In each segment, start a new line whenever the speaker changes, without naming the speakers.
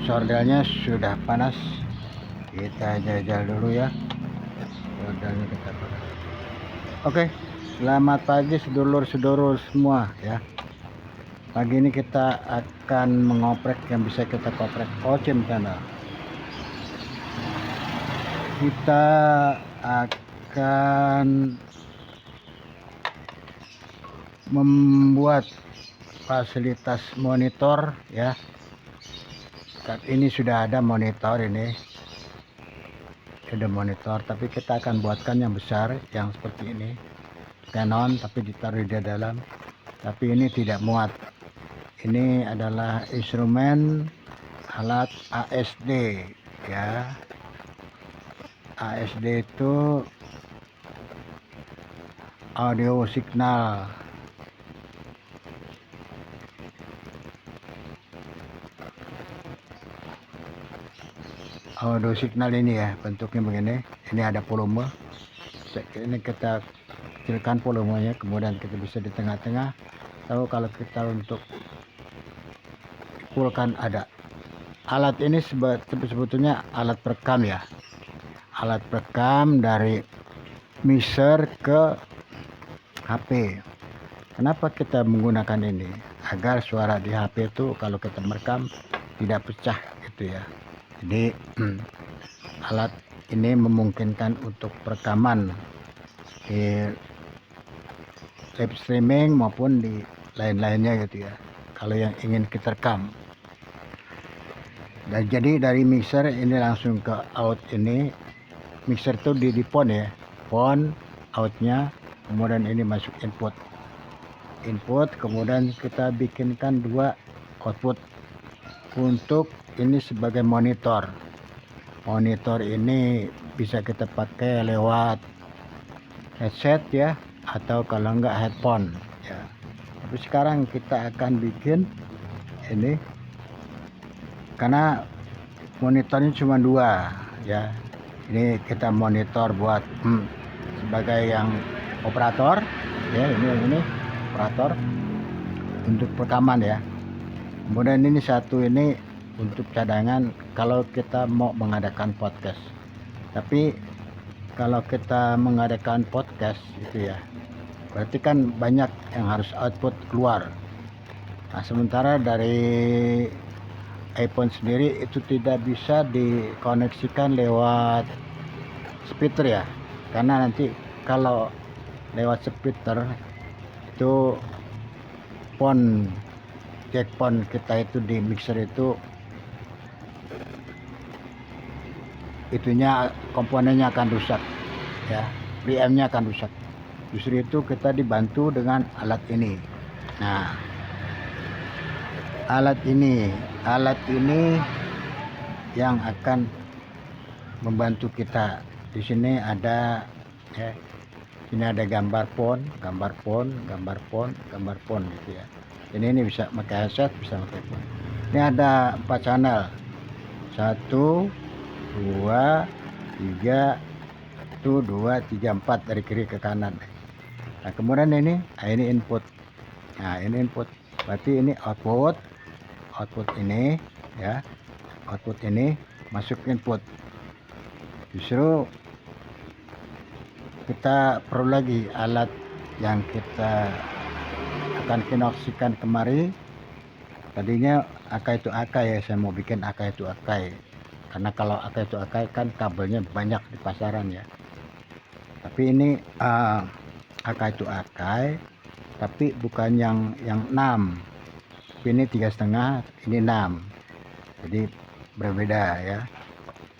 sordelnya sudah panas, kita jajal dulu ya. Sordelnya kita panas. Oke, selamat pagi sedulur-sedulur semua ya. Pagi ini kita akan mengoprek yang bisa kita koprek OCM channel. Kita akan membuat fasilitas monitor ya. Saat ini sudah ada monitor, ini ada monitor, tapi kita akan buatkan yang besar, yang seperti ini, Canon, tapi ditaruh di dalam. Tapi ini tidak muat. Ini adalah instrumen alat ASD ya. ASD itu audio signal. Audio signal ini ya, bentuknya begini. Ini ada volume. Ini kita kecilkan volumenya, kemudian kita bisa di tengah-tengah. Tahu kalau kita untuk pulkan ada. Alat ini sebetulnya alat perekam ya. Alat perekam dari mixer ke HP. Kenapa kita menggunakan ini? Agar suara di HP itu kalau kita merekam tidak pecah gitu ya. Jadi alat ini memungkinkan untuk perekaman di live streaming maupun di lain-lainnya gitu ya, kalau yang ingin kita rekam. Dan jadi dari mixer ini langsung ke out. Ini mixer tuh di pon ya, pon outnya, kemudian ini masuk input, kemudian kita bikinkan dua output untuk ini sebagai monitor. Monitor ini bisa kita pakai lewat headset ya, atau kalau enggak headphone ya. Tapi sekarang kita akan bikin ini karena monitornya cuma dua ya. Ini kita monitor buat sebagai yang operator ya, ini operator untuk rekaman ya. Kemudian ini satu ini untuk cadangan kalau kita mau mengadakan podcast. Tapi kalau kita mengadakan podcast itu ya, berarti kan banyak yang harus output keluar. Nah, sementara dari iPhone sendiri itu tidak bisa dikoneksikan lewat speaker ya, karena nanti kalau lewat speaker itu jack phone kita itu di mixer itu itunya komponennya akan rusak ya, preamp-nya akan rusak. Justru itu kita dibantu dengan alat ini. Nah, alat ini yang akan membantu kita. Di sini ada ya, sini ada gambar phone gitu ya. Ini bisa pakai headset, bisa pakai phone. Ini ada 4 channel, 1 2 3 1 2 3 4 dari kiri ke kanan. Nah, kemudian ini input. Nah, ini input, berarti ini output ini ya, output ini masuk input. Justru kita perlu lagi alat yang kita akan koneksikan kemari. Tadinya Akai itu Akai ya, saya mau bikin Akai itu Akai, karena kalau Akai itu Akai kan kabelnya banyak di pasaran ya. Tapi ini Akai itu Akai, tapi bukan yang 6. Tapi ini 3,5, ini 6. Jadi berbeda ya.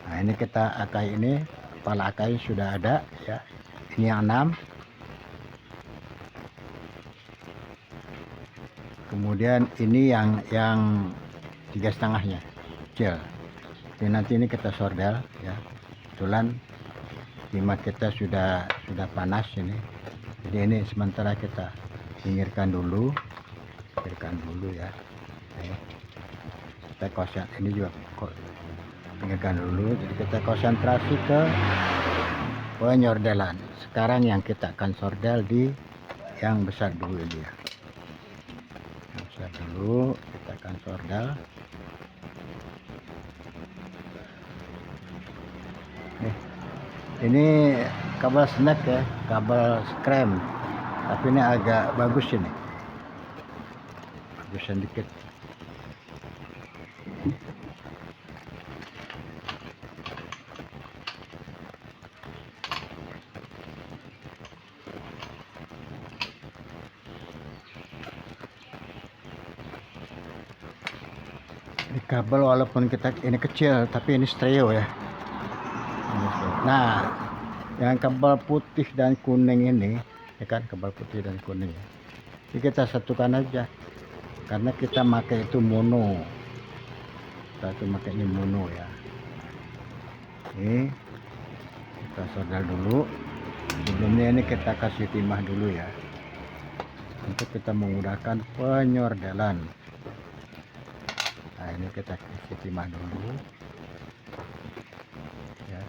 Nah, ini kita Akai ini, kepala Akai sudah ada ya. Ini yang 6. Kemudian ini yang 3,5-nya kecil. Jadi nanti ini kita sordel ya. Kebetulan timah kita sudah panas ini. Jadi ini sementara kita pinggirkan dulu ya. Kita ini juga pinggirkan dulu. Jadi kita konsentrasi ke penyordelan. Sekarang yang kita akan sordel di yang besar dulu ini ya. Yang besar dulu kita akan sordel. Ini kabel snack ya, kabel scram, tapi ini agak bagus ini, bagusan dikit. Ini kabel walaupun kita ini kecil, tapi ini stereo ya. Nah, yang kabel putih dan kuning ini, ya kan, kabel putih dan kuning ya. Ini kita satukan aja, karena kita pakai itu mono. Kita itu makainya mono ya. Ini kita solder dulu. Sebelumnya ini kita kasih timah dulu ya, untuk kita menggunakan penyordelan. Nah, ini kita kasih timah dulu ya.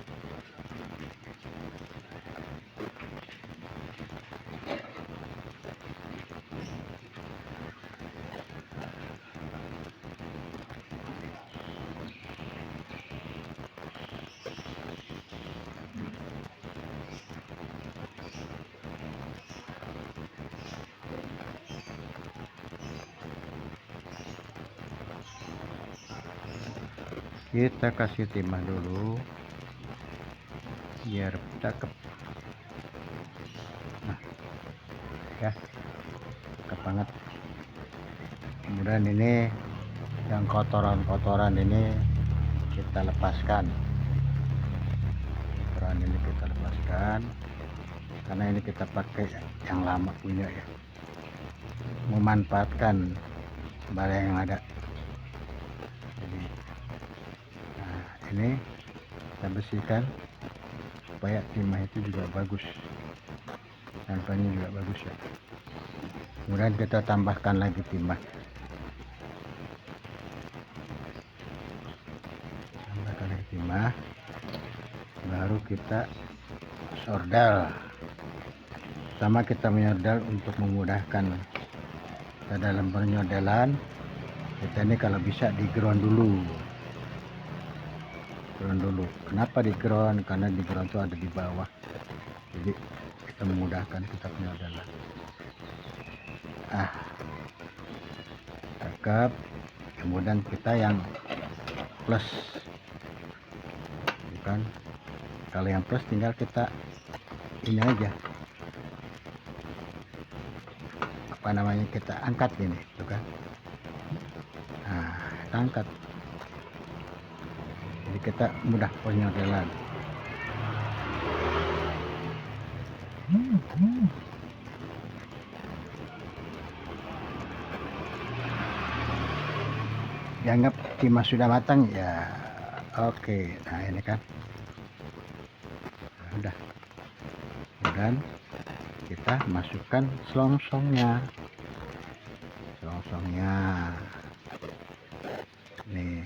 Kita kasih timah dulu biar cakep. Nah ya, cakep banget. Kemudian ini yang kotoran-kotoran ini kita lepaskan. Kotoran ini kita lepaskan, karena ini kita pakai yang lama punya ya, memanfaatkan barang yang ada. Jadi, nah, ini kita bersihkan supaya timah itu juga bagus, tampaknya juga bagus ya. Kemudian kita tambahkan lagi timah, baru kita sordel. Pertama kita menyordel untuk memudahkan kita dalam penyordelan. Kita ini kalau bisa di ground dulu. Kenapa di ground? Karena di ground itu ada di bawah, jadi kita memudahkan kita penyordelan. Cakep. Kemudian kita yang plus, kan? Kalau yang plus tinggal kita ini aja, apa namanya, kita angkat ini, tuh kan? Nah, kita angkat. Jadi kita mudah penyordelan. Dianggap timah sudah matang ya. Oke, nah ini kan udah. Dan kita masukkan selongsongnya. Nih,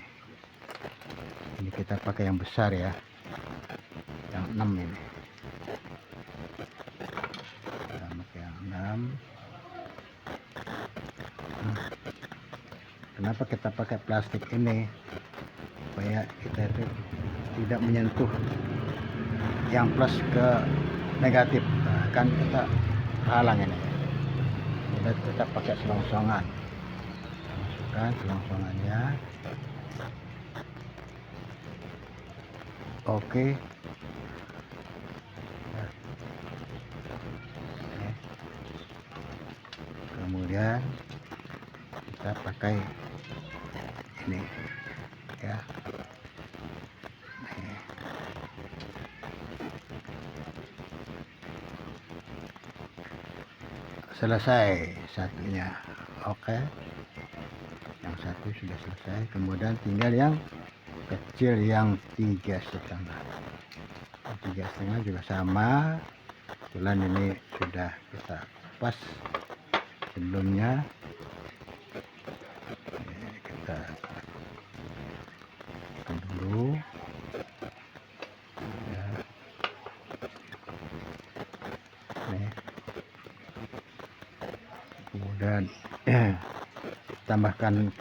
ini kita pakai yang besar ya, yang 6 ini. Kita pakai yang 6. Kenapa kita pakai plastik ini? Supaya kita itu tidak menyentuh yang plus ke negatif. Nah, kan kita halang ini. Jadi kita pakai selongsongan. Masukkan selongsongannya. Oke. Kemudian kita pakai ini ya. Selesai satunya. Oke, yang satu sudah selesai. Kemudian tinggal yang kecil, yang 3,5. 3,5 juga sama. Kebetulan ini sudah kita pas sebelumnya. Kita tekan dulu ya. Nih. Kemudian tambahkan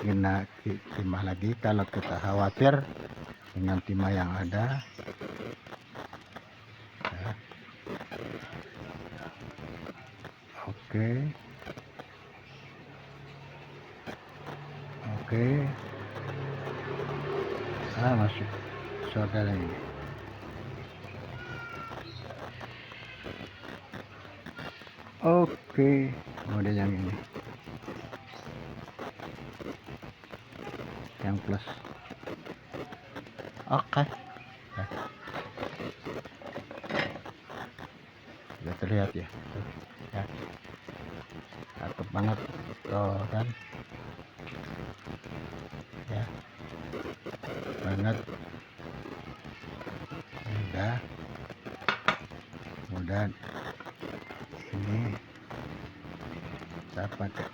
timah lagi kalau kita khawatir dengan timah yang ada ya. Oke, masuk saudara ini. Oke, kemudian yang ini yang plus. Oke ya. Sudah terlihat ya, ya. Cakep banget tuh kan ya, banget udah. Kemudian ini kita pakai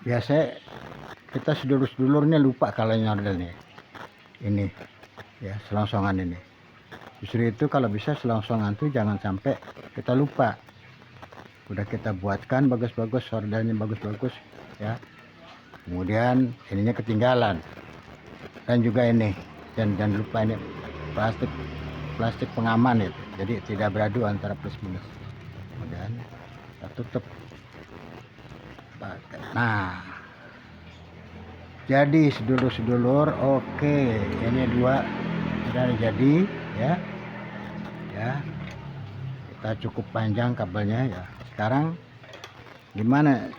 biasa kita sedulur-sedulurnya lupa kalau nyordel nih ini ya, selongsongan ini. Justru itu kalau bisa selongsongan tuh jangan sampai kita lupa. Udah kita buatkan bagus-bagus, sordelnya bagus-bagus ya, kemudian ininya ketinggalan. Dan juga ini, dan jangan lupa ini plastik pengaman itu, jadi tidak beradu antara plus minus. Kemudian kita tutup. Nah, jadi sedulur-sedulur, oke, ini dua sudah jadi ya. Kita cukup panjang kabelnya ya. Sekarang gimana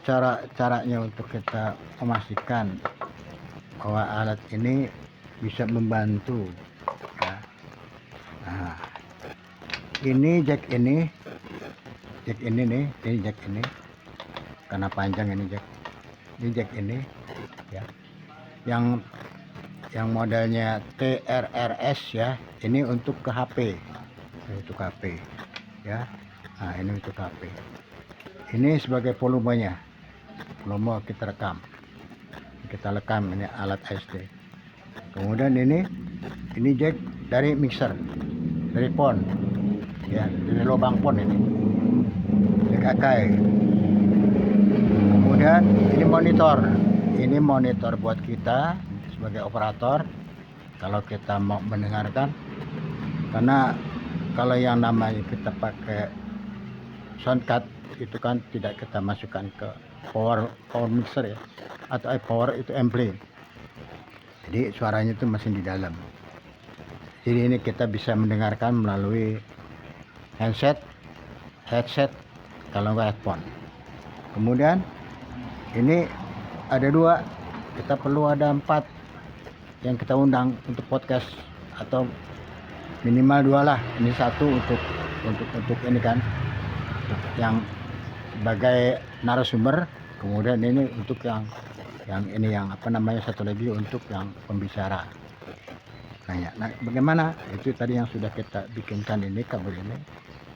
caranya untuk kita memastikan bahwa alat ini bisa membantu ya. Nah, ini jack ini nih, ini jack ini karena panjang, ini jack ini ya, yang modelnya TRRS ya, ini untuk ke HP, ya. Nah, ini untuk HP, ini sebagai volume kita rekam, ini alat SD. Kemudian ini jack dari mixer, dari pon ya, dari lubang pon ini jack Akai. Kemudian ini monitor buat kita sebagai operator kalau kita mau mendengarkan, karena kalau yang namanya kita pakai sound card itu kan tidak kita masukkan ke power mixer ya, atau power itu ampli, jadi suaranya itu masih di dalam. Jadi ini kita bisa mendengarkan melalui headset kalau enggak headphone. Kemudian ini ada 2, kita perlu ada 4 yang kita undang untuk podcast, atau minimal 2 lah. Ini 1 untuk ini kan, yang sebagai narasumber. Kemudian ini untuk yang ini yang apa namanya, satu lagi untuk yang pembicara. Nah, bagaimana itu tadi yang sudah kita bikinkan ini kabel ini.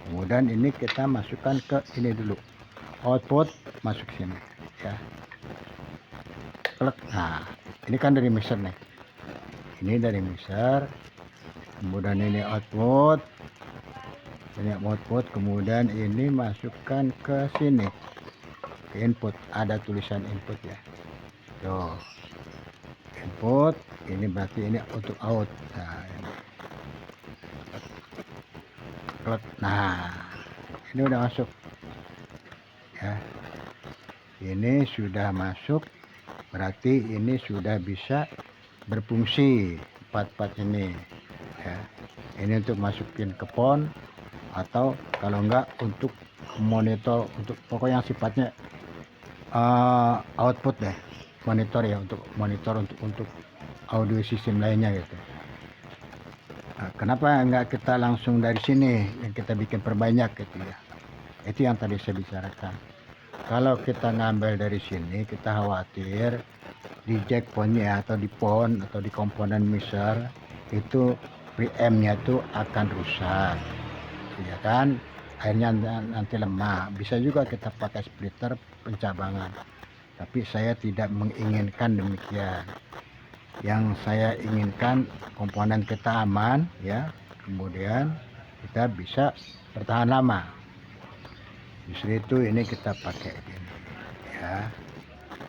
Kemudian ini kita masukkan ke ini dulu, output masuk sini ya. Nah, ini kan dari mixer nih, ini dari mixer. Kemudian ini output, kemudian ini masukkan ke sini, ke input, ada tulisan input ya. Tuh, input, ini berarti ini untuk out. Nah, ini udah masuk ya, ini sudah masuk, berarti ini sudah bisa berfungsi 4 ini ya. Ini untuk masukin ke pon, atau kalau enggak untuk monitor, untuk pokoknya yang sifatnya output deh, monitor ya, untuk monitor untuk audio sistem lainnya gitu. Nah, kenapa enggak kita langsung dari sini yang kita bikin perbanyak gitu ya. Itu yang tadi saya bicarakan. Kalau kita ngambil dari sini, kita khawatir di jack ponnya atau di pon atau di komponen mixer itu preamp-nya tuh akan rusak ya kan, akhirnya nanti lemah. Bisa juga kita pakai splitter pencabangan, tapi saya tidak menginginkan demikian. Yang saya inginkan komponen kita aman ya, kemudian kita bisa bertahan lama. Justru itu ini kita pakai ini ya.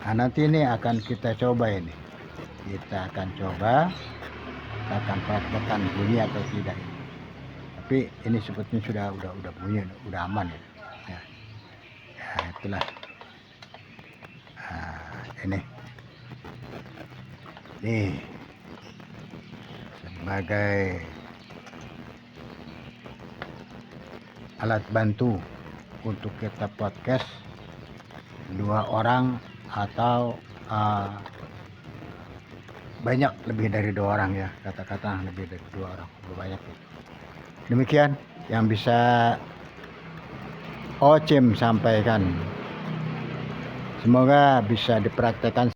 Nah, nanti ini akan kita coba ini. Kita akan coba, kita akan praktekkan bunyi atau tidak. Tapi ini sepertinya udah bunyi, udah aman ya. Ya, ya itulah. Nah, ini sebagai alat bantu untuk kita podcast 2 orang atau banyak lebih dari 2 orang ya, kata-kata lebih dari 2 orang, lebih banyak ya. Demikian yang bisa Ocim sampaikan, semoga bisa dipraktekkan